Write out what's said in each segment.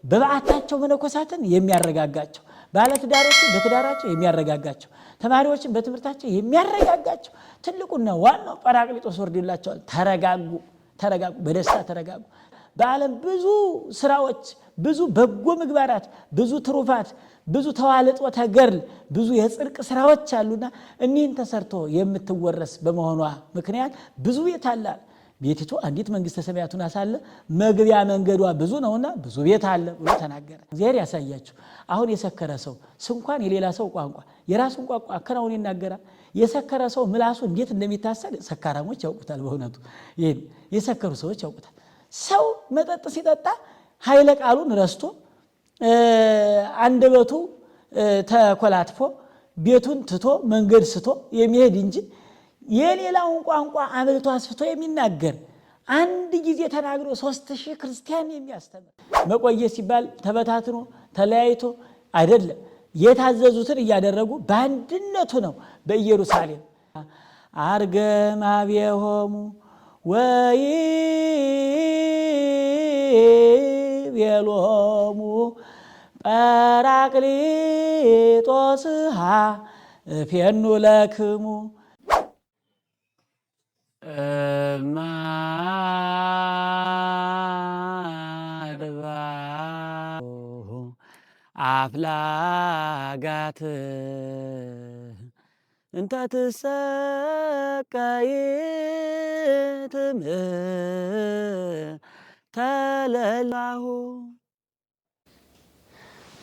በበዓታቸው መነኮሳትን የሚያረጋጋቸው ባለትዳሮችን በትዳራቸው የሚያረጋጋቸው ተማሪዎችን በትምህርታቸው የሚያረጋጋቸው ትልቁና ዋናው ጰራቅሊጦስ ወርዶላቸዋል። ተረጋጉ፣ በደስታ ተረጋጉ። በዓለም ብዙ ስራዎች፣ ብዙ በጎ ምግባራት፣ ብዙ ትሩፋት፣ ብዙ ተዋልጦ ተገድል፣ ብዙ የጽድቅ ስራዎች አሉና እኒህን ተሰርቶ የምትወረስ በመሆኗ ምክንያት ብዙ ቤት አለ። ቤቲቱ አንዲት መንግስተ ሰማያቱን አሳለ መግቢያ መንገዷ ብዙ ነውና ብዙ ቤት አለ ብሎ ተናገረ። እግዚአብሔር ያሳያችሁ። አሁን የሰከረ ሰው ስንኳን የሌላ ሰው ቋንቋ የራሱን ቋንቋ አከናውን ይናገራል። የሰከረ ሰው ምላሱ እንዴት እንደሚታሰል ሰካራሞች ያውቁታል። በእውነቱ ይሄን የሰከሩ ሰዎች ያውቁታል። ሰው መጠጥ ሲጠጣ ኃይለ ቃሉን ረስቶ አንደበቱ ተኮላትፎ ቤቱን ትቶ መንገድ ስቶ የሚሄድ እንጂ የሌላውን ቋንቋ አመልቶ አስፍቶ የሚናገር አንድ ጊዜ ተናግሮ 3000 ክርስቲያን የሚያስተምር መቆየት ሲባል ተበታትኖ ተለያይቶ አይደለም። የታዘዙትን እያደረጉ በአንድነቱ ነው። በኢየሩሳሌም አርገማብየሆሙ ወይቤሎሙ ጰራቅሊጦስሃ እፌኑ ለክሙ አፍላጋት እንተ ትሰቀይ ተለላሁ።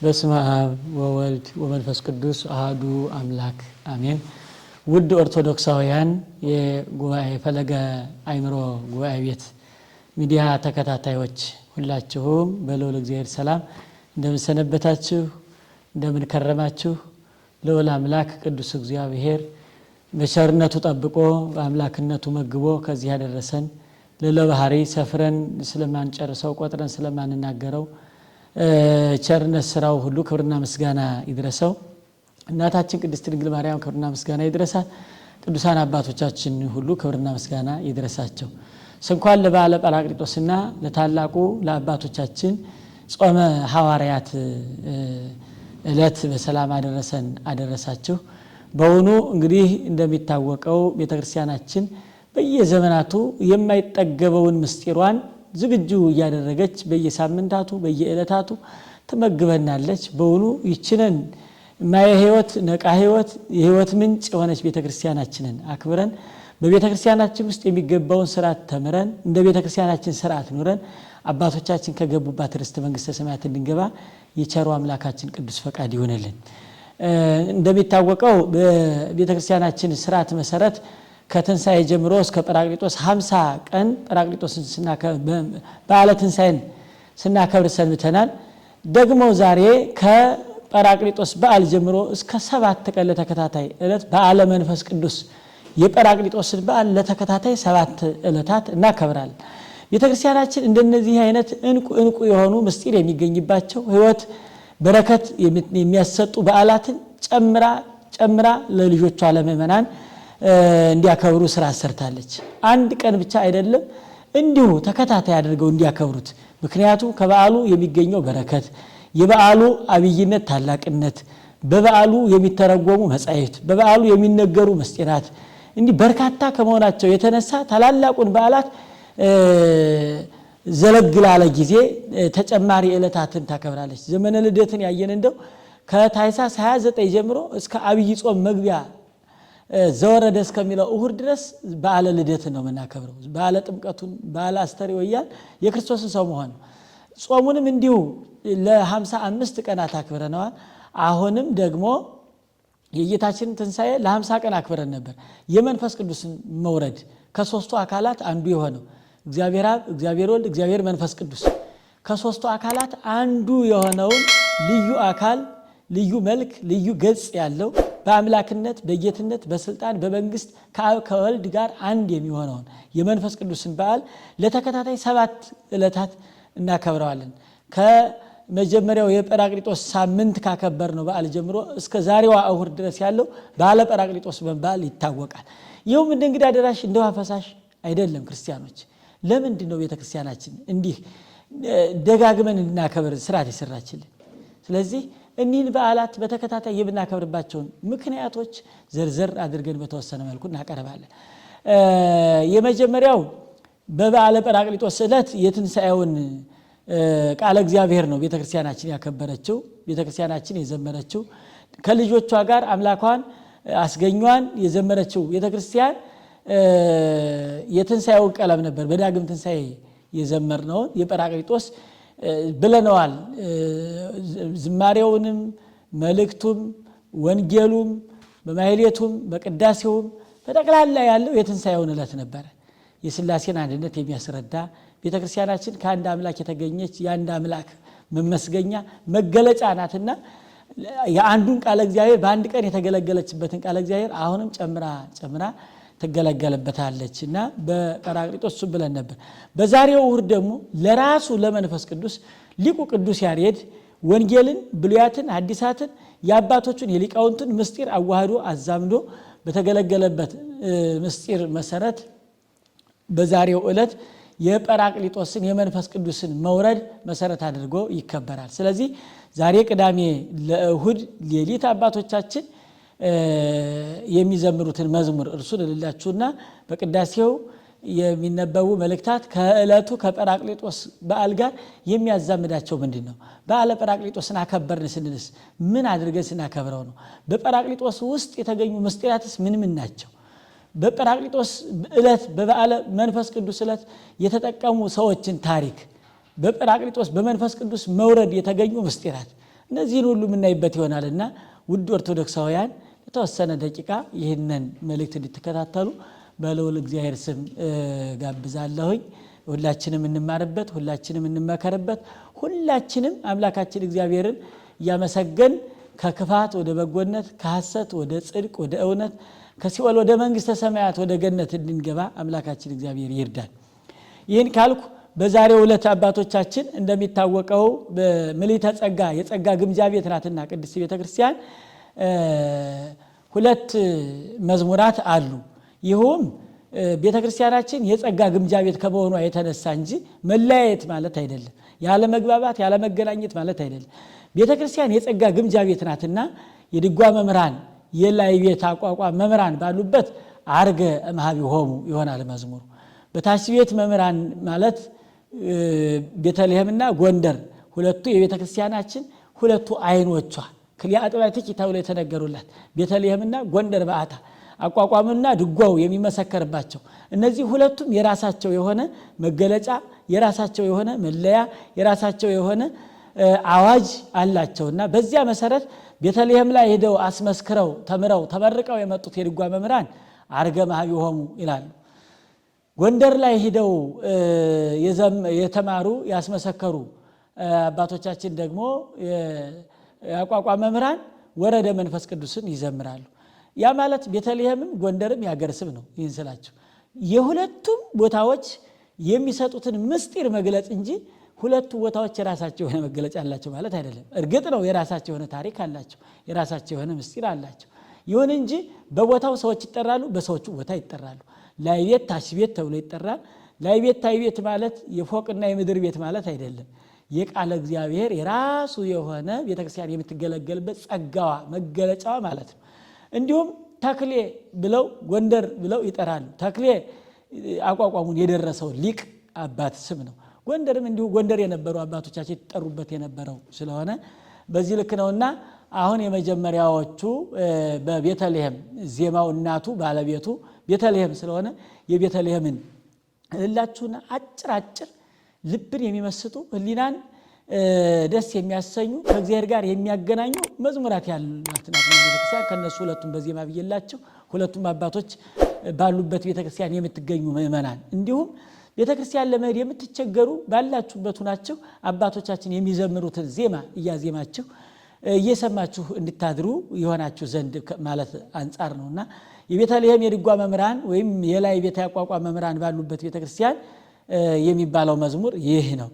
በስመ አብ ወወልድ ወመንፈስ ቅዱስ አሐዱ አምላክ አሜን። ውድ ኦርቶዶክሳውያን የጉባኤ ፈለገ አእምሮ ጉባኤ ቤት ሚዲያ ተከታታዮች ሁላችሁም በልዑል እግዚአብሔር ሰላም እንደምን ሰነበታችሁ? እንደምን ከረማችሁ? ልዑል አምላክ ቅዱስ እግዚአብሔር በቸርነቱ ጠብቆ በአምላክነቱ መግቦ ከዚህ ያደረሰን ለባህሪ ሰፍረን ስለማንጨርሰው ቆጥረን ስለማንናገረው ቸርነት ስራው ሁሉ ክብርና ምስጋና ይድረሰው። እናታችን ቅድስት ድንግል ማርያም ክብርና ምስጋና ይድረሳት። ቅዱሳን አባቶቻችን ሁሉ ክብርና ምስጋና ይድረሳቸው። እንኳን ለበዓለ ጰራቅሊጦስና ለታላቁ ለአባቶቻችን ጾመ ሐዋርያት ዕለት በሰላም አደረሰን አደረሳችሁ። በእውኑ እንግዲህ እንደሚታወቀው ቤተክርስቲያናችን በየዘመናቱ የማይጠገበውን ምስጢሯን ዝግጁ እያደረገች በየሳምንታቱ በየዕለታቱ ትመግበናለች። በእውኑ ይችነን ማየ ሕይወት ነቃ ሕይወት የሕይወት ምንጭ የሆነች ቤተክርስቲያናችንን አክብረን በቤተክርስቲያናችን ውስጥ የሚገባውን ስርዓት ተምረን እንደ ቤተክርስቲያናችን ስርዓት ኑረን አባቶቻችን ከገቡባት ርስተ መንግስተ ሰማያት እንድንገባ የቸሩ አምላካችን ቅዱስ ፈቃድ ይሆነልን። እንደሚታወቀው በቤተክርስቲያናችን ስርዓት መሰረት ከትንሳኤ ጀምሮ እስከ ጰራቅሊጦስ 50 ቀን ጰራቅሊጦስን በዓለ ትንሳኤን ስናከብር ሰንብተናል። ደግሞ ዛሬ ከጰራቅሊጦስ በዓል ጀምሮ እስከ 7 ቀን ለተከታታይ ዕለት በዓለ መንፈስ ቅዱስ የጰራቅሊጦስን በዓል ለተከታታይ 7 ዕለታት እናከብራለን። ቤተክርስቲያናችን እንደነዚህ አይነት እንቁ የሆኑ ምስጢር የሚገኝባቸው ሕይወት በረከት የሚያሰጡ በዓላትን ጨምራ ለልጆቿ ለምእመናን እንዲያከብሩ ስራ ሰርታለች። አንድ ቀን ብቻ አይደለም፣ እንዲሁ ተከታታይ አድርገው እንዲያከብሩት። ምክንያቱም ከበዓሉ የሚገኘው በረከት፣ የበዓሉ አብይነት ታላቅነት፣ በበዓሉ የሚተረጎሙ መጻሕፍት፣ በበዓሉ የሚነገሩ ምስጢራት እንዲህ በርካታ ከመሆናቸው የተነሳ ታላላቁን በዓላት ዘለግላለ ጊዜ ተጨማሪ ዕለታትን ታከብራለች። ዘመነ ልደትን ያየን እንደው ከታኅሳስ 29 ጀምሮ እስከ አብይ ጾም መግቢያ ዘወረደ እስከሚለው እሁድ ድረስ በዓለ ልደትን ነው የምናከብረው። በዓለ ጥምቀቱን በዓለ አስተርእዮ እያልን የክርስቶስን ሰው መሆን ጾሙንም እንዲሁ ለ55 ቀናት አክብረነዋል። አሁንም ደግሞ የጌታችንን ትንሣኤ ለ50 ቀን አክብረን ነበር። የመንፈስ ቅዱስን መውረድ ከሶስቱ አካላት አንዱ የሆነው እግዚአብሔር አብ፣ እግዚአብሔር ወልድ፣ እግዚአብሔር መንፈስ ቅዱስ ከሶስቱ አካላት አንዱ የሆነውን ልዩ አካል፣ ልዩ መልክ፣ ልዩ ገጽ ያለው በአምላክነት በጌትነት በስልጣን በመንግስት ከአብ ከወልድ ጋር አንድ የሚሆነውን የመንፈስ ቅዱስን በዓል ለተከታታይ 7 ዕለታት እናከብረዋለን። ከመጀመሪያው የጰራቅሊጦስ ሳምንት ካከበር ነው በዓል ጀምሮ እስከ ዛሬዋ እሁድ ድረስ ያለው በዓለ ጰራቅሊጦስ በመባል ይታወቃል። ይኸውም እንደ እንግዳ ደራሽ እንደ ውሃ ፈሳሽ አይደለም። ክርስቲያኖች ለምንድን ነው ቤተክርስቲያናችን እንዲህ ደጋግመን እንድናከብር ስርዓት ይሰራችልን። ስለዚህ እኒህን በዓላት በተከታታይ የምናከብርባቸውን ምክንያቶች ዘርዘር አድርገን በተወሰነ መልኩ እናቀርባለን። የመጀመሪያው በበዓለ ጰራቅሊጦስ ዕለት የትንሣኤውን ቃለ እግዚአብሔር ነው ቤተክርስቲያናችን ያከበረችው፣ ቤተክርስቲያናችን የዘመረችው፣ ከልጆቿ ጋር አምላኳን አስገኟን የዘመረችው ቤተክርስቲያን የትንሣኤውን ቀለም ነበር በዳግም ትንሣኤ የዘመርነውን የጰራቅሊጦስ ብለነዋል። ዝማሬውንም መልእክቱም ወንጌሉም በማህሌቱም በቅዳሴውም በጠቅላላ ያለው የትንሣኤውን ዕለት ነበር። የሥላሴን አንድነት የሚያስረዳ ቤተክርስቲያናችን ከአንድ አምላክ የተገኘች የአንድ አምላክ መመስገኛ መገለጫ ናትና የአንዱን ቃለ እግዚአብሔር በአንድ ቀን የተገለገለችበትን ቃለ እግዚአብሔር አሁንም ጨምራ ትገለገልበታለችና በጰራቅሊጦስ ብለን ነበር። በዛሬው እሁድ ደግሞ ለራሱ ለመንፈስ ቅዱስ ሊቁ ቅዱስ ያሬድ ወንጌልን ብሉያትን ሐዲሳትን የአባቶቹን የሊቃውንቱን ምስጢር አዋህዶ አዛምዶ በተገለገለበት ምስጢር መሰረት በዛሬው ዕለት የጰራቅሊጦስን የመንፈስ ቅዱስን መውረድ መሰረት አድርጎ ይከበራል። ስለዚህ ዛሬ ቅዳሜ ለእሁድ ሌሊት አባቶቻችን የሚዘምሩትን መዝሙር እርሱን ልላችሁና በቅዳሴው የሚነበቡ መልእክታት ከዕለቱ ከጰራቅሊጦስ በዓል ጋር የሚያዛምዳቸው ምንድነው? በዓለ ጰራቅሊጦስን አከበርን ስንልስ ምን አድርገን ስናከብረው ነው? በጰራቅሊጦስ ውስጥ የተገኙ ምስጢራትስ ምን ናቸው? በጰራቅሊጦስ ዕለት በበዓለ መንፈስ ቅዱስ ዕለት የተጠቀሙ ሰዎችን ታሪክ፣ በጰራቅሊጦስ በመንፈስ ቅዱስ መውረድ የተገኙ ምስጢራት፣ እነዚህን ሁሉ የምናይበት ይሆናልና ውድ ኦርቶዶክሳውያን ለተወሰነ ደቂቃ ይህንን መልእክት እንድትከታተሉ በልዑል እግዚአብሔር ስም ጋብዛለሁኝ። ሁላችንም እንማርበት፣ ሁላችንም እንመከርበት፣ ሁላችንም አምላካችን እግዚአብሔርን እያመሰገን ከክፋት ወደ በጎነት፣ ከሐሰት ወደ ጽድቅ ወደ እውነት፣ ከሲኦል ወደ መንግሥተ ሰማያት ወደ ገነት እንድንገባ አምላካችን እግዚአብሔር ይርዳን። ይህን ካልኩ በዛሬው ዕለት አባቶቻችን እንደሚታወቀው በምልዕተ ጸጋ የጸጋ ግምጃ ቤት ናትና ቅድስት ቤተክርስቲያን ሁለት መዝሙራት አሉ። ይሁን ቤተክርስቲያናችን የጸጋ ግምጃ ቤት ከመሆኗ የተነሳ እንጂ መለያየት ማለት አይደለም፣ ያለ መግባባት ያለ መገናኘት ማለት አይደለም። ቤተክርስቲያን የጸጋ ግምጃ ቤት ናትና የድጓ መምህራን የላይ ቤት አቋቋም መምህራን ባሉበት አርገ እምኀቤሆሙ ይሆናል መዝሙሩ። በታች ቤት መምህራን ማለት ቤተልሔምና ጎንደር ሁለቱ የቤተክርስቲያናችን ሁለቱ አይኖቿ ክልያ አጥባትኪ ተብሎ የተነገሩላት ቤተልሔምና ጎንደር በዓታ አቋቋምና ድጓው የሚመሰከርባቸው እነዚህ ሁለቱም የራሳቸው የሆነ መገለጫ፣ የራሳቸው የሆነ መለያ፣ የራሳቸው የሆነ አዋጅ አላቸውና በዚያ መሰረት ቤተልሔም ላይ ሄደው አስመስክረው ተምረው ተመርቀው የመጡት የድጓ መምህራን አርገ እምኀቤሆሙ ይላሉ። ጎንደር ላይ ሄደው የተማሩ ያስመሰከሩ አባቶቻችን ደግሞ የአቋቋም መምህራን ወረደ መንፈስ ቅዱስን ይዘምራሉ። ያ ማለት ቤተልሔምም ጎንደርም ያገር ስም ነው። ይህን ስላችሁ የሁለቱም ቦታዎች የሚሰጡትን ምስጢር መግለጽ እንጂ ሁለቱ ቦታዎች የራሳቸው የሆነ መገለጫ አላቸው ማለት አይደለም። እርግጥ ነው የራሳቸው የሆነ ታሪክ አላቸው፣ የራሳቸው የሆነ ምስጢር አላቸው። ይሁን እንጂ በቦታው ሰዎች ይጠራሉ፣ በሰዎቹ ቦታ ይጠራሉ። ላይ ቤት ታች ቤት ተብሎ ይጠራል። ላይ ቤት ታይ ቤት ማለት የፎቅና የምድር ቤት ማለት አይደለም። የቃለ እግዚአብሔር የራሱ የሆነ ቤተክርስቲያን የምትገለገልበት ጸጋዋ መገለጫዋ ማለት ነው። እንዲሁም ተክሌ ብለው ጎንደር ብለው ይጠራሉ። ተክሌ አቋቋሙን የደረሰው ሊቅ አባት ስም ነው። ጎንደርም እንዲሁ ጎንደር የነበሩ አባቶቻችን ይጠሩበት የነበረው ስለሆነ በዚህ ልክ ነውና አሁን የመጀመሪያዎቹ በቤተልሔም ዜማው እናቱ ባለቤቱ ቤተልሔም ስለሆነ የቤተልሔምን እላችሁና አጭር ልብን የሚመስጡ ህሊናን ደስ የሚያሰኙ ከእግዚአብሔር ጋር የሚያገናኙ መዝሙራት ያሉት ናት ቤተክርስቲያን። ከነሱ ሁለቱም በዜማ ብዬላችሁ ሁለቱም አባቶች ባሉበት ቤተክርስቲያን የምትገኙ ምእመናን እንዲሁም ቤተክርስቲያን ለመሄድ የምትቸገሩ ባላችሁበት ናቸው አባቶቻችን የሚዘምሩትን ዜማ እያዜማችሁ እየሰማችሁ እንድታድሩ ይሆናችሁ ዘንድ ማለት አንጻር ነውና የቤተልሔም የድጓ መምህራን ወይም የላይ ቤት ያቋቋም መምህራን ባሉበት ቤተክርስቲያን የሚባለው መዝሙር ይህ ነው።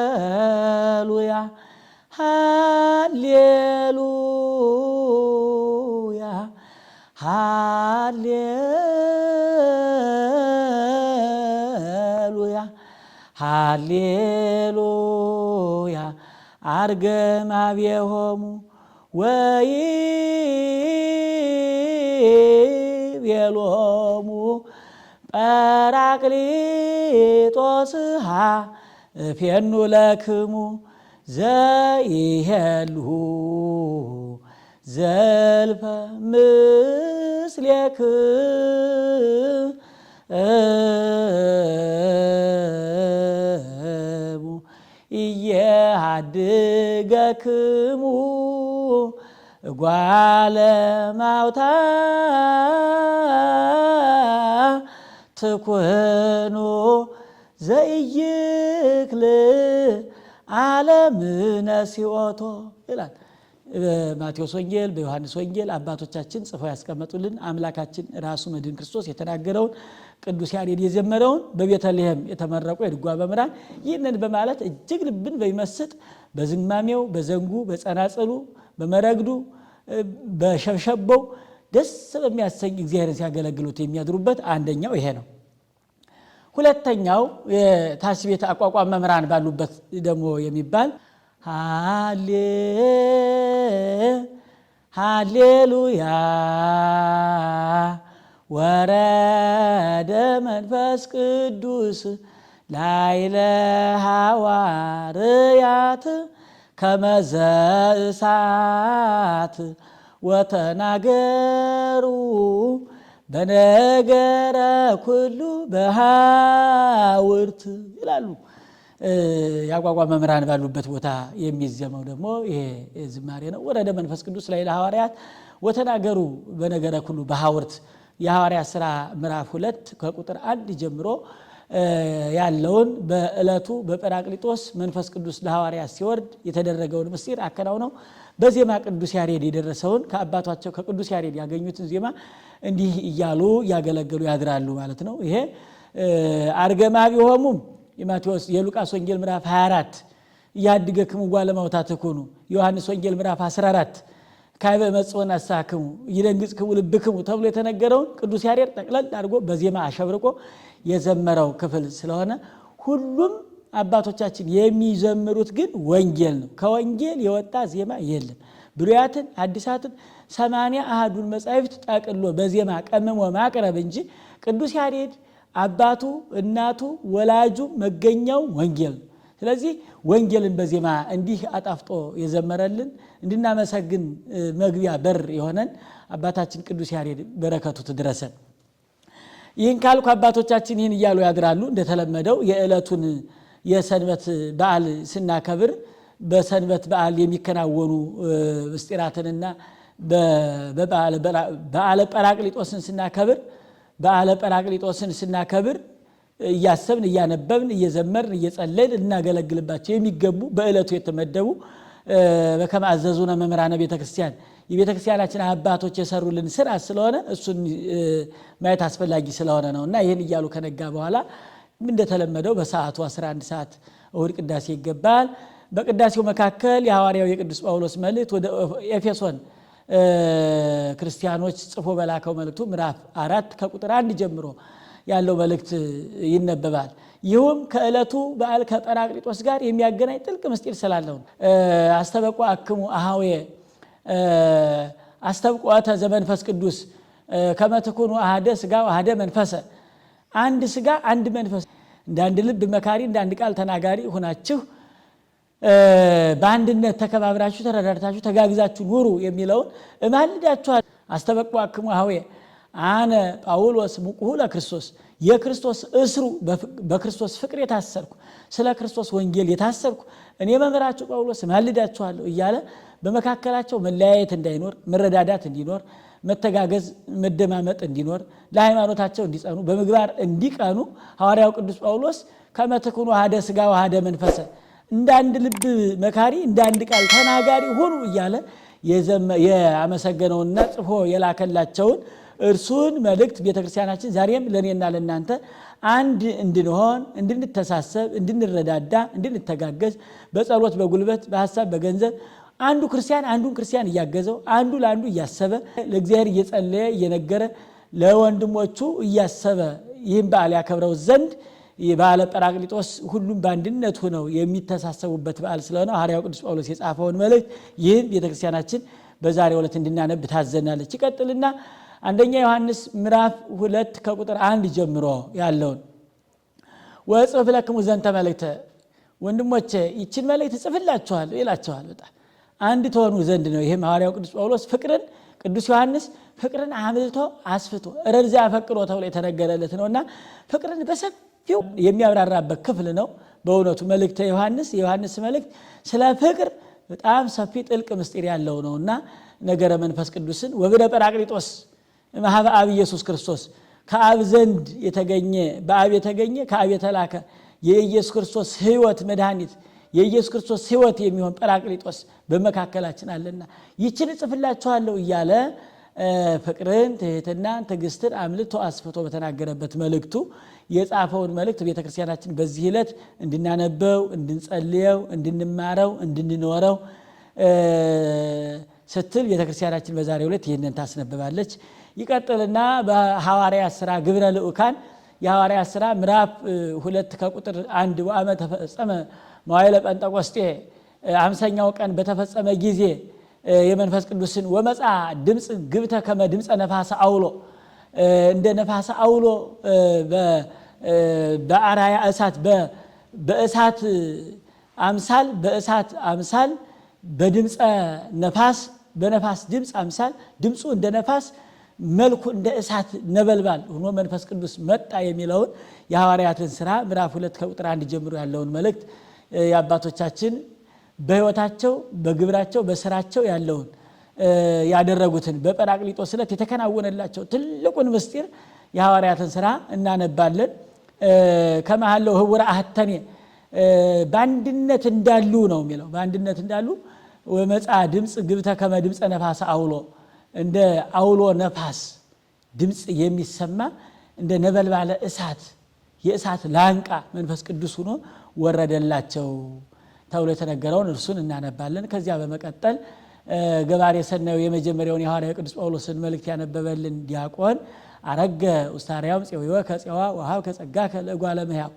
ሃሌሉያ ሃሌሉያ ሃሌሉያ ሃሌሉያ አርገም አብየሆሙ ወይቤሎሙ ጰራቅሊጦስሃ እፌኑ ለክሙ ዘይሄሉ ዘልፈ ምስሌክሙ ኢየሃድገክሙ እጓለ ማውታ ትኩኑ ዘይክል ዓለምነ ሲኦቶ ይላል። በማቴዎስ ወንጌል በዮሐንስ ወንጌል አባቶቻችን ጽፈው ያስቀመጡልን አምላካችን ራሱ መድኃኒነ ክርስቶስ የተናገረውን ቅዱስ ያሬድ የዘመረውን በቤተልሔም የተመረቁ የድጓ መምህራን ይህንን በማለት እጅግ ልብን በሚመስጥ በዝማሜው፣ በዘንጉ፣ በጸናጽሉ፣ በመረግዱ፣ በሸብሸበው ደስ በሚያሰኝ እግዚአብሔርን ሲያገለግሉት የሚያድሩበት አንደኛው ይሄ ነው። ሁለተኛው የታች ቤት አቋቋም መምህራን ባሉበት ደግሞ የሚባል ሃሌሉያ ወረደ መንፈስ ቅዱስ ላይለ ሐዋርያት ከመዘ እሳት ወተናገሩ በነገረ ኩሉ በሐውርት ይላሉ። ያቋቋም መምህራን ባሉበት ቦታ የሚዘመው ደግሞ ይሄ ዝማሬ ነው። ወረደ መንፈስ ቅዱስ ላይለ ሐዋርያት ወተናገሩ በነገረ ኩሉ በሐውርት የሐዋርያት ሥራ ምዕራፍ 2 ከቁጥር 1 ጀምሮ ያለውን በዕለቱ በጰራቅሊጦስ መንፈስ ቅዱስ ለሐዋርያት ሲወርድ የተደረገውን ምስጢር አከናውነው በዜማ ቅዱስ ያሬድ የደረሰውን ከአባቷቸው ከቅዱስ ያሬድ ያገኙትን ዜማ እንዲህ እያሉ ያገለገሉ ያድራሉ ማለት ነው። ይሄ አርገመ አብየሆሙ የማቴዎስ የሉቃስ ወንጌል ምዕራፍ 24 ያድገክሙ ጓለ ማውታ ትኩኑ ዮሐንስ ወንጌል ምዕራፍ 14 ካይበ መጽወን አሳክሙ ይደንግጽክሙ ልብክሙ ተብሎ የተነገረውን ቅዱስ ያሬድ ጠቅለል አድርጎ በዜማ አሸብርቆ የዘመረው ክፍል ስለሆነ ሁሉም አባቶቻችን የሚዘምሩት ግን ወንጌል ነው። ከወንጌል የወጣ ዜማ የለም። ብሉያትን አዲሳትን 80 አሐዱን መጻሕፍት ጠቅሎ በዜማ ቀምሞ ማቅረብ እንጂ ቅዱስ ያሬድ አባቱ እናቱ ወላጁ መገኛው ወንጌል ነው። ስለዚህ ወንጌልን በዜማ እንዲህ አጣፍጦ የዘመረልን እንድናመሰግን መግቢያ በር የሆነን አባታችን ቅዱስ ያሬድ በረከቱ ትድረሰን። ይህን ካልኩ አባቶቻችን ይህን እያሉ ያድራሉ። እንደተለመደው የዕለቱን የሰንበት በዓል ስናከብር በሰንበት በዓል የሚከናወኑ ምስጢራትንና በዓለ ጰራቅሊጦስን ስናከብር እያሰብን እያነበብን እየዘመርን እየጸለይን እናገለግልባቸው የሚገቡ በዕለቱ የተመደቡ በከመ አዘዙነ መምህራነ ቤተክርስቲያን የቤተክርስቲያናችን አባቶች የሰሩልን ስራ ስለሆነ እሱን ማየት አስፈላጊ ስለሆነ ነውና ይህን እያሉ ከነጋ በኋላ እንደተለመደው በሰዓቱ 11 ሰዓት እሁድ ቅዳሴ ይገባል። በቅዳሴው መካከል የሐዋርያው የቅዱስ ጳውሎስ መልእክት ወደ ኤፌሶን ክርስቲያኖች ጽፎ በላከው መልእክቱ ምዕራፍ 4 ከቁጥር 1 ጀምሮ ያለው መልእክት ይነበባል። ይህም ከዕለቱ በዓል ከጰራቅሊጦስ ጋር የሚያገናኝ ጥልቅ ምስጢር ስላለው አስተበቁ አክሙ አሃዌ አስተብቆተ ዘመንፈስ ቅዱስ ከመ ትኩኑ አሐደ ሥጋ ወአሐደ መንፈሰ አንድ ሥጋ አንድ መንፈስ እንደ አንድ ልብ መካሪ እንደ አንድ ቃል ተናጋሪ ሆናችሁ በአንድነት ተከባብራችሁ ተረዳድታችሁ ተጋግዛችሁ ኑሩ የሚለውን እማልዳችኋል። አስተበቁ አክሙ አሃዌ አነ ጳውሎስ ሙቁሁ ለክርስቶስ የክርስቶስ እስሩ በክርስቶስ ፍቅር የታሰርኩ ስለ ክርስቶስ ወንጌል የታሰርኩ እኔ መምህራችሁ ጳውሎስ እማልዳችኋለሁ እያለ በመካከላቸው መለያየት እንዳይኖር መረዳዳት እንዲኖር መተጋገዝ መደማመጥ እንዲኖር ለሃይማኖታቸው እንዲጸኑ በምግባር እንዲቀኑ ሐዋርያው ቅዱስ ጳውሎስ ከመ ትኩኑ አሐደ ሥጋ ወአሐደ መንፈሰ እንደ አንድ ልብ መካሪ እንደ አንድ ቃል ተናጋሪ ሁኑ እያለ ያመሰገነውና ጽፎ የላከላቸውን እርሱን መልእክት ቤተክርስቲያናችን ዛሬም ለኔና ለናንተ አንድ እንድንሆን እንድንተሳሰብ እንድንረዳዳ እንድንተጋገዝ በጸሎት በጉልበት በሐሳብ በገንዘብ አንዱ ክርስቲያን አንዱን ክርስቲያን እያገዘው አንዱ ለአንዱ እያሰበ ለእግዚአብሔር እየጸለየ እየነገረ ለወንድሞቹ እያሰበ ይህን በዓል ያከብረው ዘንድ የበዓለ ጰራቅሊጦስ ሁሉም በአንድነት ሆነው የሚተሳሰቡበት በዓል ስለሆነ ሐዋርያው ቅዱስ ጳውሎስ የጻፈውን መልእክት ይህም ቤተክርስቲያናችን በዛሬው ዕለት እንድናነብ ታዘናለች። ይቀጥልና አንደኛ ዮሐንስ ምዕራፍ 2 ከቁጥር 1 ጀምሮ ያለውን ወጽፍ ለክሙ ዘንተ መልእክተ ወንድሞቼ ይችን መልእክት ጽፍላችኋለሁ ይላችኋል። በጣም አንድ ተሆኑ ዘንድ ነው። ይሄም ሐዋርያው ቅዱስ ጳውሎስ ፍቅርን ቅዱስ ዮሐንስ ፍቅርን አምልቶ አስፍቶ ረድዛ ፈቅሮ ተብሎ የተነገረለት ነውና ፍቅርን በሰፊው የሚያብራራበት ክፍል ነው። በእውነቱ መልእክተ ዮሐንስ የዮሐንስ መልእክት ስለ ፍቅር በጣም ሰፊ ጥልቅ ምስጢር ያለው ነውና ነገረ መንፈስ ቅዱስን ወግደ ጰራቅሊጦስ ማህበ አብ ኢየሱስ ክርስቶስ ከአብ ዘንድ የተገኘ በአብ የተገኘ ከአብ የተላከ የኢየሱስ ክርስቶስ ሕይወት መድኃኒት የኢየሱስ ክርስቶስ ሕይወት የሚሆን ጰራቅሊጦስ በመካከላችን አለና ይችን ጽፍላችኋለሁ እያለ ፍቅርን ትሕትናን ትዕግስትን አምልቶ አስፍቶ በተናገረበት መልእክቱ የጻፈውን መልእክት ቤተክርስቲያናችን በዚህ ዕለት እንድናነበው እንድንጸልየው እንድንማረው እንድንኖረው ስትል ቤተክርስቲያናችን በዛሬው ዕለት ይህንን ታስነብባለች። ይቀጥልና በሐዋርያት ሥራ ግብረ ልዑካን የሐዋርያት ሥራ ምዕራፍ 2 ከቁጥር 1 ወአመ ተፈጸመ መዋዕለ ጴንጠቆስጤ 50ኛው ቀን በተፈጸመ ጊዜ የመንፈስ ቅዱስን ወመጻ ድምጽ ግብተ ከመ ድምጸ ነፋስ አውሎ እንደ ነፋስ አውሎ በአራያ እሳት በእሳት አምሳል በድምጸ ነፋስ በነፋስ ድምጽ አምሳል ድምጹ እንደ ነፋስ መልኩ እንደ እሳት ነበልባል ሆኖ መንፈስ ቅዱስ መጣ የሚለውን የሐዋርያትን ሥራ ምዕራፍ 2 ከቁጥር 1 ጀምሮ ያለውን መልእክት የአባቶቻችን በሕይወታቸው በግብራቸው በስራቸው ያለውን ያደረጉትን በጰራቅሊጦስ ዕለት የተከናወነላቸው ትልቁን ምስጢር የሐዋርያትን ሥራ እናነባለን። ከመሃለው ህቡረ አህተኔ በአንድነት እንዳሉ ነው የሚለው። በአንድነት እንዳሉ ወመጻ ድምጽ ግብተ ከመ ድምጸ ነፋስ አውሎ እንደ አውሎ ነፋስ ድምጽ የሚሰማ እንደ ነበልባለ እሳት የእሳት ላንቃ መንፈስ ቅዱስ ሆኖ ወረደላቸው ተብሎ የተነገረውን እርሱን እናነባለን። ከዚያ በመቀጠል ገባሬ ሰናዩ የመጀመሪያውን የሐዋርያው ቅዱስ ጳውሎስን መልእክት ያነበበልን ዲያቆን አረገ ውስታሪያም ጽዮወ ከጽዋ ወሃብ ከጸጋ ከለጓለ መያው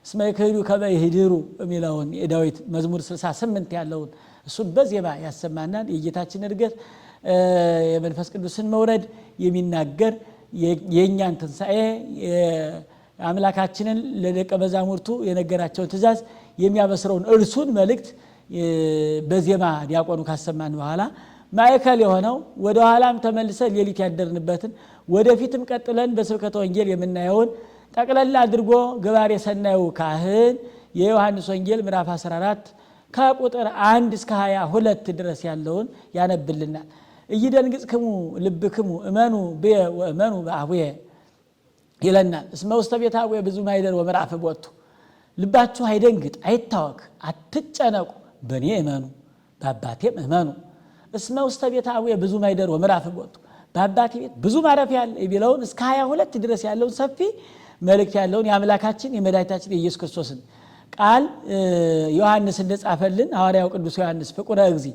እስመ ይክህዱ ከመ ይህድሩ የሚለውን የዳዊት መዝሙር 68 ያለውን እሱን በዜማ ያሰማናል። የጌታችን እርገት የመንፈስ ቅዱስን መውረድ የሚናገር የእኛን ትንሣኤ አምላካችንን ለደቀ መዛሙርቱ የነገራቸውን ትእዛዝ የሚያበስረውን እርሱን መልእክት በዜማ ዲያቆኑ ካሰማን በኋላ ማዕከል የሆነው ወደ ኋላም ተመልሰን ሌሊት ያደርንበትን ወደፊትም ቀጥለን በስብከተ ወንጌል የምናየውን ጠቅለል አድርጎ ገባሬ ሰናዩ ካህን የዮሐንስ ወንጌል ምዕራፍ 14 ከቁጥር 1 እስከ 22 ድረስ ያለውን ያነብልናል። እይደንግጽክሙ ልብክሙ እመኑ በየ ወእመኑ በአቡየ ይለናል። እስመ ውስተ ቤተ አቡየ ብዙ ማይደር ወምዕራፍ ቦቱ ልባችሁ አይደንግጥ አይታወክ አትጨነቁ በእኔ እመኑ በአባቴም እመኑ። እስመ ውስተ ቤተ አቡየ ብዙ ማይደር ወምዕራፍ ቦቱ በአባቴ ቤት ብዙ ማረፊያ አለ የሚለውን እስከ 22 ድረስ ያለውን ሰፊ መልእክት ያለውን የአምላካችን የመድኃኒታችን የኢየሱስ ክርስቶስን ቃል ዮሐንስ እንደጻፈልን ሐዋርያው ቅዱስ ዮሐንስ ፍቁረ እግዚእ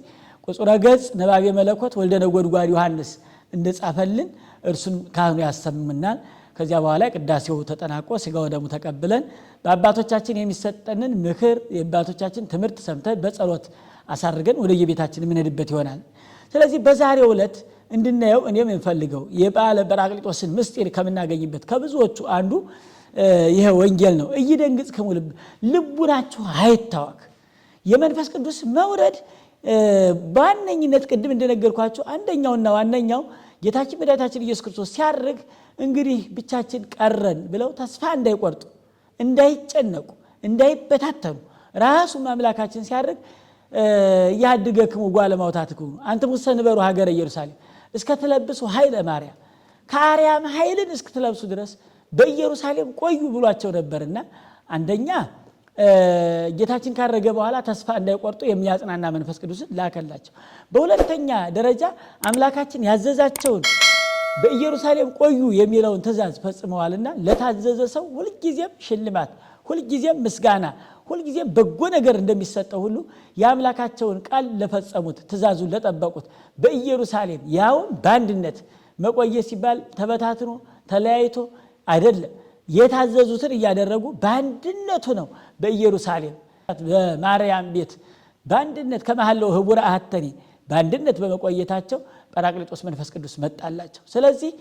ቁጹረ ገጽ ነባቤ መለኮት ወልደ ነጎድጓድ ዮሐንስ እንደጻፈልን እርሱን ካህኑ ያሰምናል። ከዚያ በኋላ ቅዳሴው ተጠናቆ ሥጋው ወደሙ ተቀብለን በአባቶቻችን የሚሰጠንን ምክር የአባቶቻችን ትምህርት ሰምተን በጸሎት አሳርገን ወደ የቤታችን የምንሄድበት ይሆናል። ስለዚህ በዛሬው ዕለት እንድናየው እኔም የምፈልገው የበዓለ ጰራቅሊጦስን ምስጢር ከምናገኝበት ከብዙዎቹ አንዱ ይሄ ወንጌል ነው። እይደንግጽክሙ ልቡናችሁ አይታወክ። የመንፈስ ቅዱስ መውረድ በዋነኝነት ቅድም እንደነገርኳችሁ አንደኛውና ዋነኛው ጌታችን መድኃኒታችን ኢየሱስ ክርስቶስ ሲያርግ እንግዲህ ብቻችን ቀረን ብለው ተስፋ እንዳይቆርጡ እንዳይጨነቁ እንዳይበታተኑ ራሱ አምላካችን ሲያርግ ያድገክሙ ጓለ ማውታትክሙ አንትሙ ሰንበሩ ሀገረ ኢየሩሳሌም እስከተለብሱ ኃይለ ማርያም ከአርያም ኃይልን እስከተለብሱ ድረስ በኢየሩሳሌም ቆዩ ብሏቸው ነበርና አንደኛ ጌታችን ካረገ በኋላ ተስፋ እንዳይቆርጡ የሚያጽናና መንፈስ ቅዱስን ላከላቸው። በሁለተኛ ደረጃ አምላካችን ያዘዛቸውን በኢየሩሳሌም ቆዩ የሚለውን ትእዛዝ ፈጽመዋልና ለታዘዘ ሰው ሁልጊዜም ሽልማት ሁልጊዜም ምስጋና ሁልጊዜም በጎ ነገር እንደሚሰጠው ሁሉ የአምላካቸውን ቃል ለፈጸሙት ትእዛዙን ለጠበቁት በኢየሩሳሌም ያው በአንድነት መቆየት ሲባል ተበታትኖ ተለያይቶ አይደለም። የታዘዙትን እያደረጉ በአንድነቱ ነው በኢየሩሳሌም በማርያም ቤት በአንድነት ከመሐለው ህቡረ አሐተኒ በአንድነት በመቆየታቸው ጰራቅሊጦስ መንፈስ ቅዱስ መጣላቸው። ስለዚህ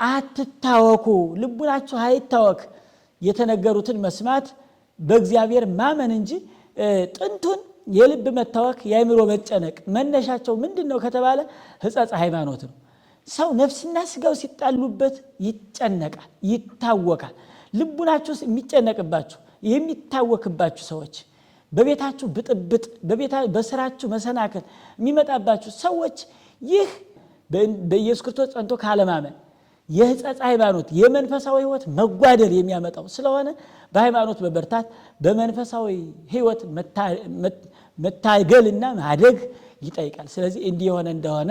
አትታወኩ፣ ልቡናችሁ አይታወክ፣ የተነገሩትን መስማት በእግዚአብሔር ማመን እንጂ ጥንቱን የልብ መታወክ የአእምሮ መጨነቅ መነሻቸው ምንድነው ከተባለ ሕጸጽ ሃይማኖት ነው። ሰው ነፍስና ስጋው ሲጣሉበት ይጨነቃል፣ ይታወካል። ልቡናችሁ የሚጨነቅባችሁ የሚታወክባችሁ ሰዎች በቤታችሁ ብጥብጥ በስራችሁ መሰናከል የሚመጣባችሁ ሰዎች ይህ በኢየሱስ ክርስቶስ ጸንቶ ካለማመን የሕጸጽ ሃይማኖት የመንፈሳዊ ህይወት መጓደል የሚያመጣው ስለሆነ በሃይማኖት በበርታት በመንፈሳዊ ህይወት መታገልና ማደግ ይጠይቃል። ስለዚህ እንዲህ የሆነ እንደሆነ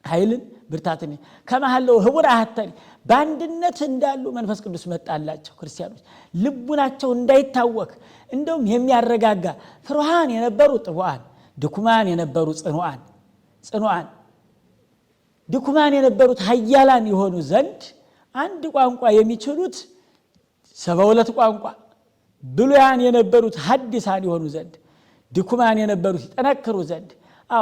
ኃይልን ብርታትን ከመሐለው ህቡረ አሐተኒ በአንድነት እንዳሉ መንፈስ ቅዱስ መጣላቸው። ክርስቲያኖች ልቡናቸው እንዳይታወክ እንደውም የሚያረጋጋ ፍሩሃን የነበሩ ጥቡዓን፣ ድኩማን የነበሩ ጽኑዓን ድኩማን የነበሩት ኃያላን የሆኑ ዘንድ አንድ ቋንቋ የሚችሉት 72 ቋንቋ፣ ብሉያን የነበሩት ሐዲሳን የሆኑ ዘንድ ድኩማን የነበሩት ይጠነክሩ ዘንድ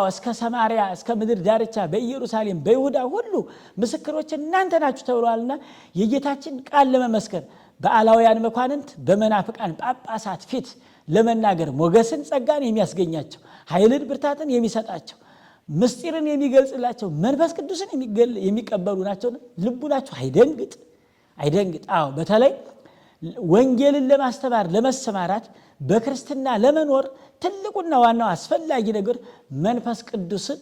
እስከ ሰማርያ እስከ ምድር ዳርቻ በኢየሩሳሌም በይሁዳ ሁሉ ምስክሮች እናንተ ናችሁ ተብሏልና የጌታችን ቃል ለመመስከር በአላውያን መኳንንት በመናፍቃን ጳጳሳት ፊት ለመናገር ሞገስን ጸጋን የሚያስገኛቸው ኃይልን ብርታትን የሚሰጣቸው ምስጢርን የሚገልጽላቸው መንፈስ ቅዱስን የሚቀበሉ ናቸው። ልቡናችሁ አይደንግጥ። በተለይ ወንጌልን ለማስተማር ለመሰማራት በክርስትና ለመኖር ትልቁና ዋናው አስፈላጊ ነገር መንፈስ ቅዱስን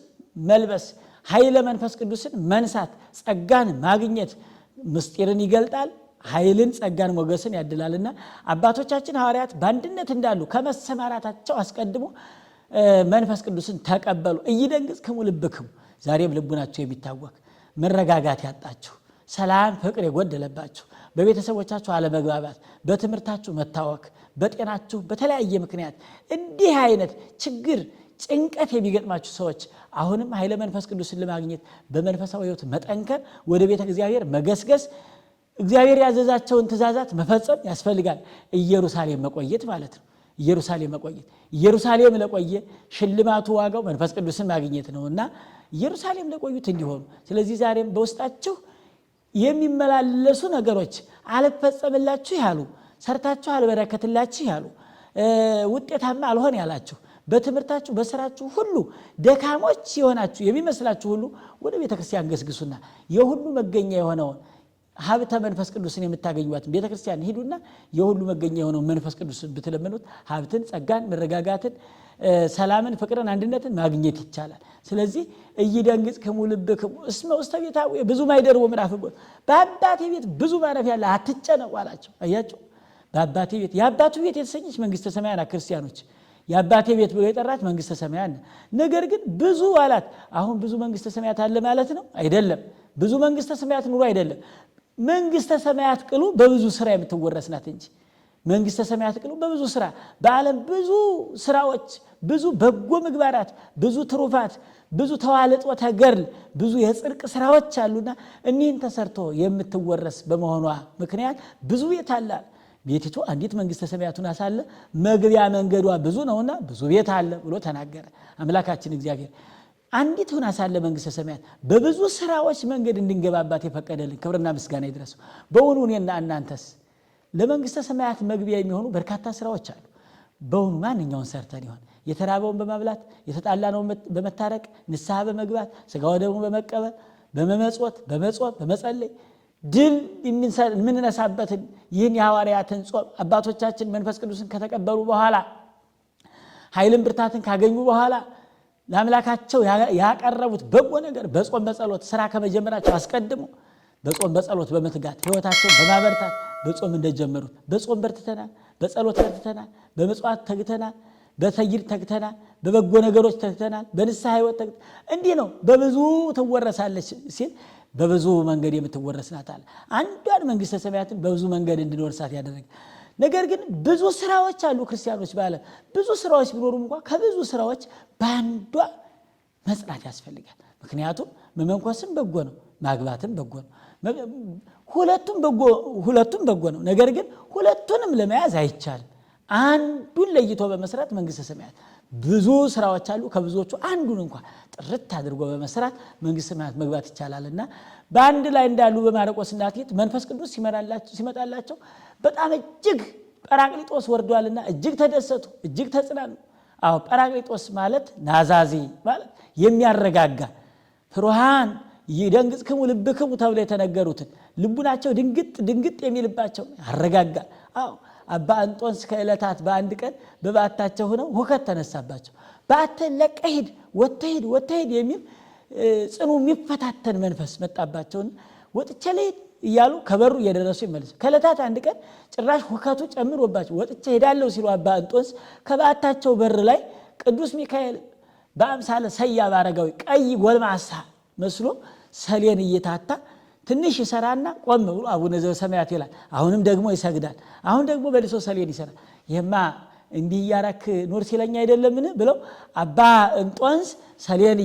መልበስ፣ ኃይለ መንፈስ ቅዱስን መንሳት፣ ጸጋን ማግኘት ምስጢርን ይገልጣል፣ ኃይልን ጸጋን ሞገስን ያድላልና አባቶቻችን ሐዋርያት በአንድነት እንዳሉ ከመሰማራታቸው አስቀድሞ መንፈስ ቅዱስን ተቀበሉ። እይደንግጽክሙ ልብክሙ ዛሬም ልቡናችሁ የሚታወክ መረጋጋት ያጣችሁ፣ ሰላም ፍቅር የጎደለባችሁ፣ በቤተሰቦቻችሁ አለመግባባት፣ በትምህርታችሁ መታወክ፣ በጤናችሁ በተለያየ ምክንያት እንዲህ አይነት ችግር ጭንቀት የሚገጥማችሁ ሰዎች አሁንም ኃይለ መንፈስ ቅዱስን ለማግኘት በመንፈሳዊ ሕይወት መጠንከር፣ ወደ ቤተ እግዚአብሔር መገስገስ፣ እግዚአብሔር ያዘዛቸውን ትእዛዛት መፈጸም ያስፈልጋል። ኢየሩሳሌም መቆየት ማለት ነው። ኢየሩሳሌም ለቆየ ሽልማቱ ዋጋው መንፈስ ቅዱስን ማግኘት ነውና ኢየሩሳሌም ለቆዩት እንዲሆኑ። ስለዚህ ዛሬም በውስጣችሁ የሚመላለሱ ነገሮች አልፈጸምላችሁ ያሉ፣ ሰርታችሁ አልበረከትላችሁ ያሉ፣ ውጤታማ አልሆን ያላችሁ፣ በትምህርታችሁ በስራችሁ ሁሉ ደካሞች የሆናችሁ የሚመስላችሁ ሁሉ ወደ ቤተክርስቲያን ገስግሱና የሁሉ መገኛ የሆነውን ሀብተ መንፈስ ቅዱስን የምታገኙት ቤተክርስቲያን ሂዱና የሁሉ መገኛ የሆነው መንፈስ ቅዱስን ብትለምኑት ሀብትን፣ ጸጋን፣ መረጋጋትን፣ ሰላምን፣ ፍቅርን፣ አንድነትን ማግኘት ይቻላል። ስለዚህ እይደንግጽክሙ ልብክሙ እስመ ውስተ ቤታዊ ብዙ ማይደርዎ ምዕራፍ በአባቴ ቤት ብዙ ማረፊያ አለ አትጨነቁ አላቸው። አያችሁ፣ በአባቴ ቤት የአባቱ ቤት የተሰኘች መንግስተ ሰማያት ክርስቲያኖች የአባቴ ቤት ብሎ የጠራት መንግስተ ሰማያት። ነገር ግን ብዙ አላት። አሁን ብዙ መንግስተ ሰማያት አለ ማለት ነው አይደለም። ብዙ መንግስተ ሰማያት ኑሮ አይደለም። መንግስተ ሰማያት ቅሉ በብዙ ስራ የምትወረስ ናት እንጂ መንግስተ ሰማያት ቅሉ በብዙ ስራ በዓለም ብዙ ስራዎች፣ ብዙ በጎ ምግባራት፣ ብዙ ትሩፋት፣ ብዙ ተዋልጦተ ገድል፣ ብዙ የጽድቅ ስራዎች አሉና እኒህን ተሰርቶ የምትወረስ በመሆኗ ምክንያት ብዙ ቤት አለ። ቤቲቱ አንዲት መንግስተ ሰማያቱን አሳለ መግቢያ መንገዷ ብዙ ነውና ብዙ ቤት አለ ብሎ ተናገረ አምላካችን እግዚአብሔር። አንዲት ሆና ሳለ መንግስተ ሰማያት በብዙ ስራዎች መንገድ እንድንገባባት የፈቀደልን ክብርና ምስጋና ይድረሱ። በእውኑ እኔና እናንተስ ለመንግስተ ሰማያት መግቢያ የሚሆኑ በርካታ ስራዎች አሉ። በእውኑ ማንኛውን ሰርተን ይሆን? የተራበውን በማብላት፣ የተጣላነውን በመታረቅ፣ ንስሐ በመግባት፣ ስጋው ደግሞ በመቀበል፣ በመመጽወት፣ በመጾም፣ በመጸለይ ድል የምንነሳበትን ይህን የሐዋርያትን ጾም አባቶቻችን መንፈስ ቅዱስን ከተቀበሉ በኋላ ኃይልን ብርታትን ካገኙ በኋላ ለአምላካቸው ያቀረቡት በጎ ነገር በጾም በጸሎት ስራ ከመጀመራቸው አስቀድሞ በጾም በጸሎት በመትጋት ህይወታቸውን በማበርታት በጾም እንደጀመሩት በጾም በርትተናል፣ በጸሎት በርትተናል፣ በመጽዋት ተግተናል፣ በሰይድ ተግተናል፣ በበጎ ነገሮች ተግተናል፣ በንስሐ ህይወት ተግተናል። እንዲህ ነው በብዙ ትወረሳለች ሲል በብዙ መንገድ የምትወረስ ናት አለ። አንዷን መንግስተ ሰማያትን በብዙ መንገድ እንድንወርሳት ያደረገ። ነገር ግን ብዙ ስራዎች አሉ ክርስቲያኖች ባለ ብዙ ስራዎች ቢኖሩም እንኳን ከብዙ ስራዎች በአንዷ መጽናት ያስፈልጋል። ምክንያቱም መመንኮስም በጎ ነው፣ ማግባትም በጎ ነው፣ ሁለቱም በጎ ነው። ነገር ግን ሁለቱንም ለመያዝ አይቻልም። አንዱን ለይቶ በመስራት መንግስተ ሰማያት ብዙ ስራዎች አሉ። ከብዙዎቹ አንዱን እንኳን ጥርት አድርጎ በመስራት መንግስተ ሰማያት መግባት ይቻላልና በአንድ ላይ እንዳሉ በማርቆስ እናት መንፈስ ቅዱስ ሲመጣላቸው በጣም እጅግ ጰራቅሊጦስ ወርዷልና እጅግ ተደሰቱ፣ እጅግ ተጽናኑ። አዎ ጰራቅሊጦስ ማለት ናዛዚ ማለት የሚያረጋጋ ፍሩሃን ይደንግጽክሙ ልብክሙ ተብሎ የተነገሩትን ልቡናቸው ድንግጥ የሚልባቸው ያረጋጋል። አዎ አባ እንጦንስ ከዕለታት በአንድ ቀን በባታቸው ሆነው ሁከት ተነሳባቸው። ባተን ለቀሂድ ወተሂድ የሚል ጽኑ የሚፈታተን መንፈስ መጣባቸውን ወጥቼ ልሂድ እያሉ ከበሩ እየደረሱ ይመለሱ። ከዕለታት አንድ ቀን ጭራሽ ሁከቱ ጨምሮባቸው ወጥቼ ሄዳለሁ ሲሉ አባ እንጦንስ ከባታቸው በር ላይ ቅዱስ ሚካኤል በአምሳለ ሰያብ አረጋዊ ቀይ ጎልማሳ መስሎ ሰሌን እየታታ ትንሽ ይሰራና ቆም ብሎ አቡነ ዘበሰማያት ይላል። አሁንም ደግሞ ይሰግዳል። አሁን ደግሞ በልሶ ሰሌን ይሰራል። ይሄማ እንዲህ እያረክ ኑር ሲለኝ አይደለምን ብለው አባ እንጦንስ ሰሌን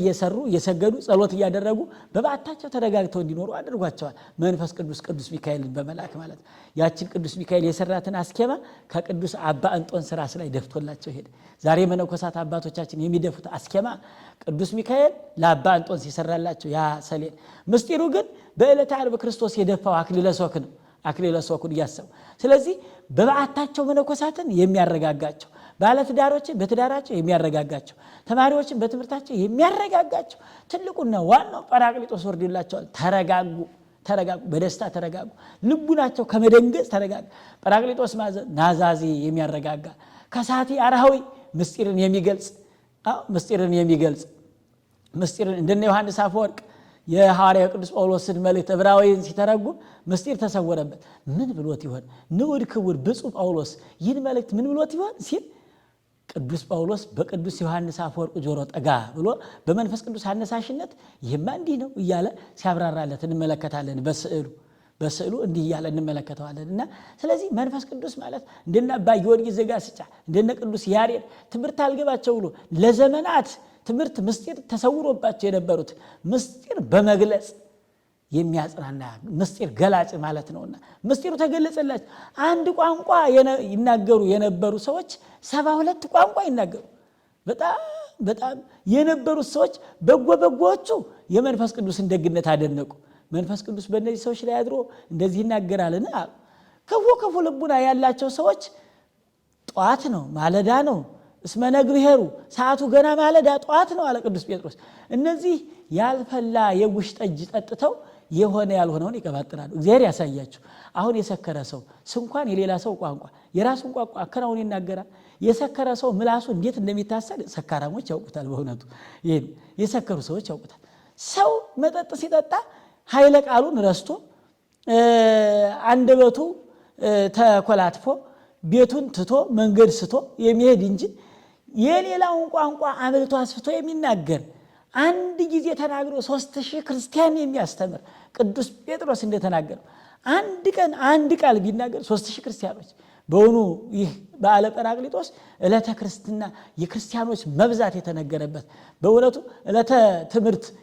እየሰገዱ ጸሎት እያደረጉ በባታቸው ተረጋግተው እንዲኖሩ አድርጓቸዋል። መንፈስ ቅዱስ ሚካኤልን በመላክ ማለት ያችን ቅዱስ ሚካኤል የሰራትን አስኬማ ከቅዱስ አባ እንጦንስ ራስ ላይ ደፍቶላቸው ሄደ። ዛሬ መነኮሳት አባቶቻችን የሚደፉት አስኬማ ቅዱስ ሚካኤል ለአባ እንጦንስ የሰራላቸው ያ ሰሌን። ምስጢሩ ግን በዕለተ ዓርብ ክርስቶስ የደፋው አክሊለ ሦክን እያሰቡ ስለዚህ በበዓታቸው መነኮሳትን የሚያረጋጋቸው፣ ባለትዳሮችን በትዳራቸው የሚያረጋጋቸው፣ ተማሪዎችን በትምህርታቸው የሚያረጋጋቸው ትልቁና ዋናው ጰራቅሊጦስ ወርዶላቸዋል። ተረጋጉ፣ በደስታ ተረጋጉ፣ ልቡናቸው ከመደንገጽ ተረጋጋ። ጰራቅሊጦስ ናዛዚ የሚያረጋጋ፣ ከሳቲ አርሃዊ ምስጢርን የሚገልጽ ምስጢርን እንደነ ዮሐንስ አፈወርቅ የሐዋርያው ቅዱስ ጳውሎስን መልእክት ዕብራውያን ሲተረጉም ምስጢር ተሰወረበት። ምን ብሎት ይሆን ንዑድ ክቡር ብፁዕ ጳውሎስ ይህን መልእክት ምን ብሎት ይሆን ሲል ቅዱስ ጳውሎስ በቅዱስ ዮሐንስ አፈወርቅ ጆሮ ጠጋ ብሎ በመንፈስ ቅዱስ አነሳሽነት ይህማ እንዲህ ነው እያለ ሲያብራራለት እንመለከታለን። በስዕሉ እንዲህ እያለ እንመለከተዋለን። እና ስለዚህ መንፈስ ቅዱስ ማለት እንደነ አባ ጊዮርጊስ ዘጋስጫ እንደነ ቅዱስ ያሬድ ትምህርት አልገባቸው ብሎ ለዘመናት ትምህርት ምስጢር ተሰውሮባቸው የነበሩት ምስጢር በመግለጽ የሚያጽናና ምስጢር ገላጭ ማለት ነውና ምስጢሩ ተገለጸላቸው። አንድ ቋንቋ ይናገሩ የነበሩ ሰዎች 72 ቋንቋ ይናገሩ በጣም የነበሩት ሰዎች በጎዎቹ የመንፈስ ቅዱስን ደግነት አደነቁ። መንፈስ ቅዱስ በእነዚህ ሰዎች ላይ አድሮ እንደዚህ ይናገራልና ክፉ ልቡና ያላቸው ሰዎች ጧት ነው ማለዳ ነው እስመ ነግሩ ሄሩ ሰዓቱ ገና ማለዳ ጧት ነው አለ ቅዱስ ጴጥሮስ። እነዚህ ያልፈላ የጉሽ ጠጅ ጠጥተው የሆነ ያልሆነውን ይቀባጥራሉ። እግዚአብሔር ያሳያችሁ። አሁን የሰከረ ሰው ስንኳን የሌላ ሰው ቋንቋ የራሱን ቋንቋ አከናውን ይናገራል። የሰከረ ሰው ምላሱ እንዴት እንደሚታሰር ሰካራሞች ያውቁታል። በእውነቱ ይሄን የሰከሩ ሰዎች ያውቁታል። ሰው መጠጥ ሲጠጣ ኃይለ ቃሉን ረስቶ አንደበቱ ተኮላትፎ ቤቱን ትቶ መንገድ ስቶ የሚሄድ እንጂ የሌላውን ቋንቋ አብልቶ አስፍቶ የሚናገር አንድ ጊዜ ተናግሮ 3000 ክርስቲያን የሚያስተምር ቅዱስ ጴጥሮስ እንደተናገረው አንድ ቀን አንድ ቃል ቢናገር 3000 ክርስቲያኖች። በእውኑ ይህ በዓለ ጰራቅሊጦስ ዕለተ ክርስትና የክርስቲያኖች መብዛት የተነገረበት በእውነቱ ዕለተ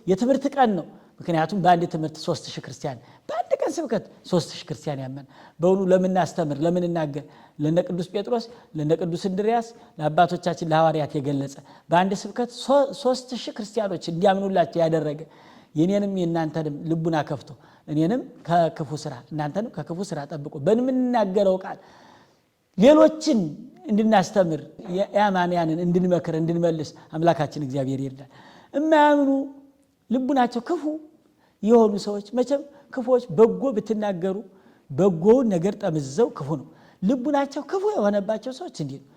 የትምህርት ቀን ነው። ምክንያቱም በአንድ ትምህርት 3000 ክርስቲያን በአንድ ቀን ስብከት 3000 ክርስቲያን ያመን። በእውኑ ለምናስተምር ለምንናገር ለነ ቅዱስ ጴጥሮስ ለነ ቅዱስ እንድርያስ ለአባቶቻችን ለሐዋርያት የገለጸ በአንድ ስብከት 3000 ክርስቲያኖች እንዲያምኑላቸው ያደረገ የኔንም የእናንተንም ልቡና ከፍቶ እኔንም ከክፉ ስራ እናንተንም ከክፉ ስራ ጠብቆ በምንናገረው ቃል ሌሎችን እንድናስተምር ያማንያንን እንድንመክር እንድንመልስ አምላካችን እግዚአብሔር ይርዳል። እማያምኑ ልቡናቸው ክፉ የሆኑ ሰዎች መቼም ክፉዎች በጎ ብትናገሩ በጎውን ነገር ጠምዘው ክፉ ነው። ልቡናቸው ክፉ የሆነባቸው ሰዎች እንዲህ ነው።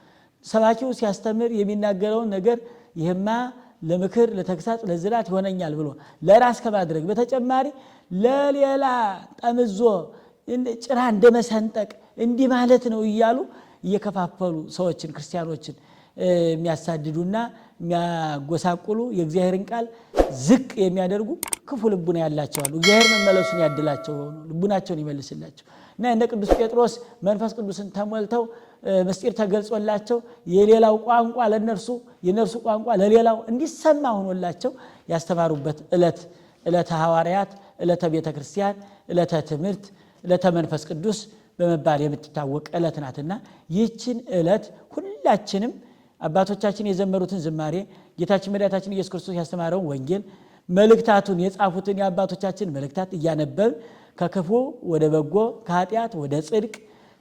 ሰባኪው ሲያስተምር የሚናገረውን ነገር ይሄማ ለምክር ለተግሳጽ ለዝራት ይሆነኛል ብሎ ለራስ ከማድረግ በተጨማሪ ለሌላ ጠምዞ ጭራ እንደመሰንጠቅ እንዲህ ማለት ነው እያሉ እየከፋፈሉ ሰዎችን ክርስቲያኖችን የሚያሳድዱና የሚያጎሳቁሉ የእግዚአብሔርን ቃል ዝቅ የሚያደርጉ ክፉ ልቡና ያላቸው አሉ። እግዚአብሔር መመለሱን ያድላቸው ልቡናቸውን ይመልስላቸው እና እንደ ቅዱስ ጴጥሮስ መንፈስ ቅዱስን ተሞልተው ምስጢር ተገልጾላቸው የሌላው ቋንቋ ለነርሱ የነርሱ ቋንቋ ለሌላው እንዲሰማ ሆኖላቸው ያስተማሩበት ዕለተ ሐዋርያት ዕለተ ቤተ ክርስቲያን ዕለተ ትምህርት ዕለተ መንፈስ ቅዱስ በመባል የምትታወቅ ዕለት ናትና ይህችን ዕለት ሁላችንም አባቶቻችን የዘመሩትን ዝማሬ ጌታችን መድኃኒታችን ኢየሱስ ክርስቶስ ያስተማረውን ወንጌል መልእክታቱን የጻፉትን የአባቶቻችን መልእክታት እያነበብን ከክፉ ወደ በጎ ከኃጢአት ወደ ጽድቅ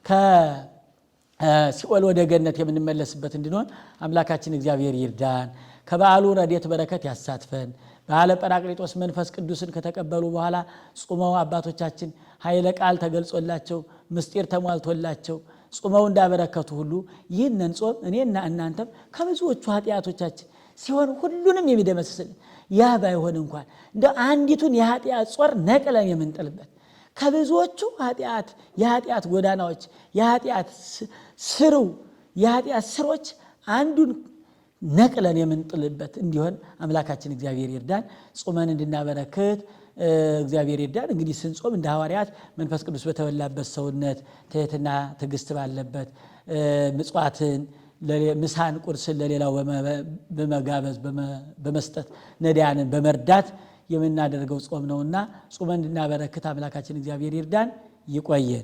ከሲኦል ወደ ገነት የምንመለስበት እንድንሆን አምላካችን እግዚአብሔር ይርዳን። ከበዓሉ ረድኤት በረከት ያሳትፈን። በዓለ ጰራቅሊጦስ መንፈስ ቅዱስን ከተቀበሉ በኋላ ጾመው አባቶቻችን ኃይለ ቃል ተገልጾላቸው ምስጢር ተሟልቶላቸው ጾመው እንዳበረከቱ ሁሉ ይህንን ጾም እኔና እናንተም ከብዙዎቹ ኃጢአቶቻችን ሲሆን ሁሉንም የሚደመስስልን ያ ባይሆን እንኳን እንደ አንዲቱን የኃጢአት ጾር ነቅለን የምንጥልበት ከብዙዎቹ የኃጢአት ጎዳናዎች የኃጢአት ስሮች አንዱን ነቅለን የምንጥልበት እንዲሆን አምላካችን እግዚአብሔር ይርዳን። ጾመን እንድናበረክት እግዚአብሔር ይርዳን። እንግዲህ ስንጾም እንደ ሐዋርያት መንፈስ ቅዱስ በተወላበት ሰውነት ትሕትና ትዕግስት ባለበት ምጽዋትን ምሳን ቁርስን ለሌላው በመጋበዝ በመስጠት ነዳያንን በመርዳት የምናደርገው ጾም ነውና ጾመን እንድናበረክት አምላካችን እግዚአብሔር ይርዳን። ይቆየን።